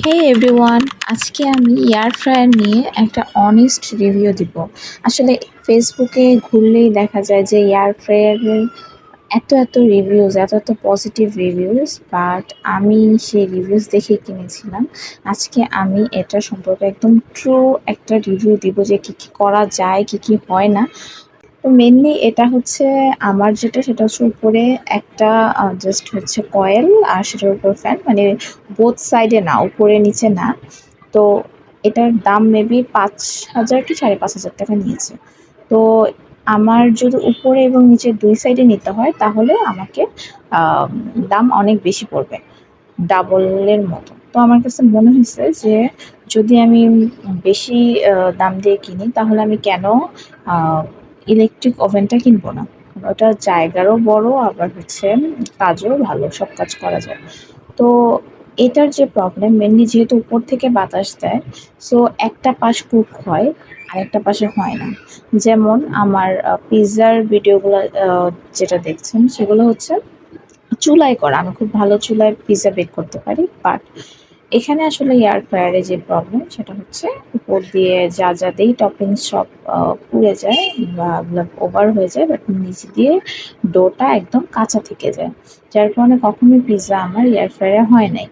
হে everyone, আজকে আমি air fryer নিয়ে একটা অনেস্ট রিভিউ দিব। আসলে ফেসবুকে ঘুরলেই দেখা যায় যে এয়ার ফ্রায়ারের এত রিভিউজ, এত পজিটিভ রিভিউজ, বাট আমি সেই রিভিউজ দেখে কিনেছিলাম। আজকে আমি এটা সম্পর্কে একদম ট্রু একটা রিভিউ দিব যে কী করা যায়, কী হয় না। তো মেনলি এটা হচ্ছে আমার সেটা হচ্ছে উপরে একটা জাস্ট হচ্ছে কয়েল, আর সেটার উপর ফ্যান, মানে বোথ সাইডে না, উপরে নিচে না। তো এটার দাম মেবি 5,000 কি 5,500 টাকা নিয়েছে। তো আমার যদি উপরে এবং নিচে দুই সাইডে নিতে হয় তাহলে আমাকে দাম অনেক বেশি পড়বে, ডাবলের মতো। তো আমার কাছে মনে হয়েছে যে যদি আমি বেশি দাম দিয়ে কিনি তাহলে আমি কেন ইলেকট্রিক ওভেনটা কিনবো না। ওটা জায়গারও বড়, আবার হচ্ছে কাজও ভালো, সব কাজ করা যায়। তো এটার যে প্রবলেম, মেনলি যেহেতু উপর থেকে বাতাস দেয়, সো একটা পাশ কুক হয় আর একটা পাশে হয় না। যেমন আমার পিৎজার ভিডিওগুলো যেটা দেখছেন সেগুলো হচ্ছে চুলায় করা, আমি খুব ভালো চুলায় পিৎজা বেক করতে পারি। বাট এখানে আসলে এয়ার ফ্রায়ারে যে প্রবলেম সেটা হচ্ছে উপর দিয়ে যা দেই টপিংস সব পুড়ে যায় বা ওভার হয়ে যায়, বাট নিচে দিয়ে ডোটা একদম কাঁচা থেকে যায়, যার কারণে কখনোই পিৎজা আমার এয়ার ফ্রায়ারে হয় নাই।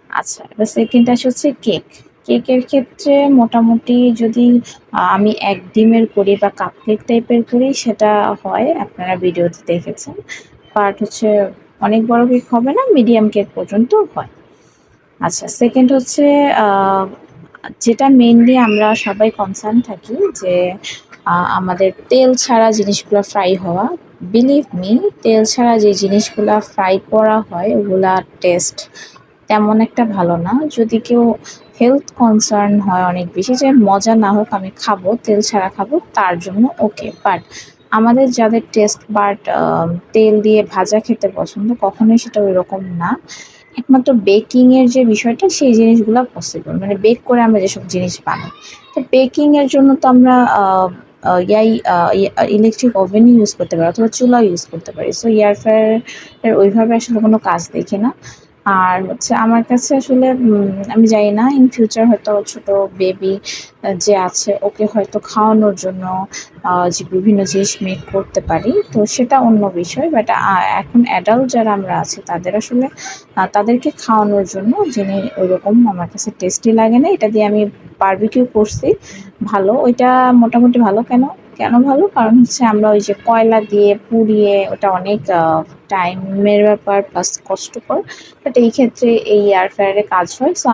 আচ্ছা, এবার সেকেন্ড আসে হচ্ছে কেক। কেকের ক্ষেত্রে মোটামুটি যদি আমি এক ডিমের করি বা কাপকেক টাইপের করি সেটা হয়, আপনারা ভিডিওতে দেখেছেন। বাট হচ্ছে অনেক বড় কেক হবে না, মিডিয়াম কেক পর্যন্ত হয়। আচ্ছা, সেকেন্ড হচ্ছে যেটা মেইনলি আমরা সবাই কনসার্ন থাকি যে আমাদের তেল ছাড়া জিনিসগুলো ফ্রাই হওয়া। বিলিভ মি, তেল ছাড়া যে জিনিসগুলা ফ্রাই করা হয় ওগুলা টেস্ট তেমন একটা ভালো না। যদি কেউ হেলথ কনসার্ন হয় অনেক বেশি, যে মজা না হোক আমি খাবো, তেল ছাড়া খাবো, তার জন্য ওকে। বাট আমাদের যাদের টেস্ট বাট তেল দিয়ে ভাজা খেতে পছন্দ, কখনোই সেটা ওই রকম না। একমাত্র বেকিংয়ের যে বিষয়টা, সেই জিনিসগুলো পসিবল, মানে বেক করে আমরা যেসব জিনিস বানাই। তো বেকিংয়ের জন্য তো আমরা ইলেকট্রিক ওভেনই ইউজ করতে পারি অথবা চুলা ইউজ করতে পারি। সো এয়ার ফ্রায়ারের ওইভাবে আসলে কোনো কাজ দেখি না। আর হচ্ছে আমার কাছে আসলে আমি জানি না, ইন ফিউচার হয়তো ছোট বেবি যে আছে ওকে হয়তো খাওয়ানোর জন্য যে বিভিন্ন জিনিস মেক করতে পারি, তো সেটা অন্য বিষয়। বাট এখন অ্যাডাল্ট যারা আমরা আছি তাদের আসলে তাদেরকে খাওয়ানোর জন্য যিনি ওইরকম আমার কাছে টেস্টি লাগে না। এটা দিয়ে আমি বারবিকিউ করছি, ভালো, ওইটা মোটামুটি ভালো। কেন কেন ভালো, কারণ হচ্ছে আমরা ওই যে কয়লা দিয়ে পুড়িয়ে, ওটা অনেক টাইমের ব্যাপার প্লাস কষ্টকর। বাট এই ক্ষেত্রে এই এয়ার ফ্রায়ারে কাজ হয়। সো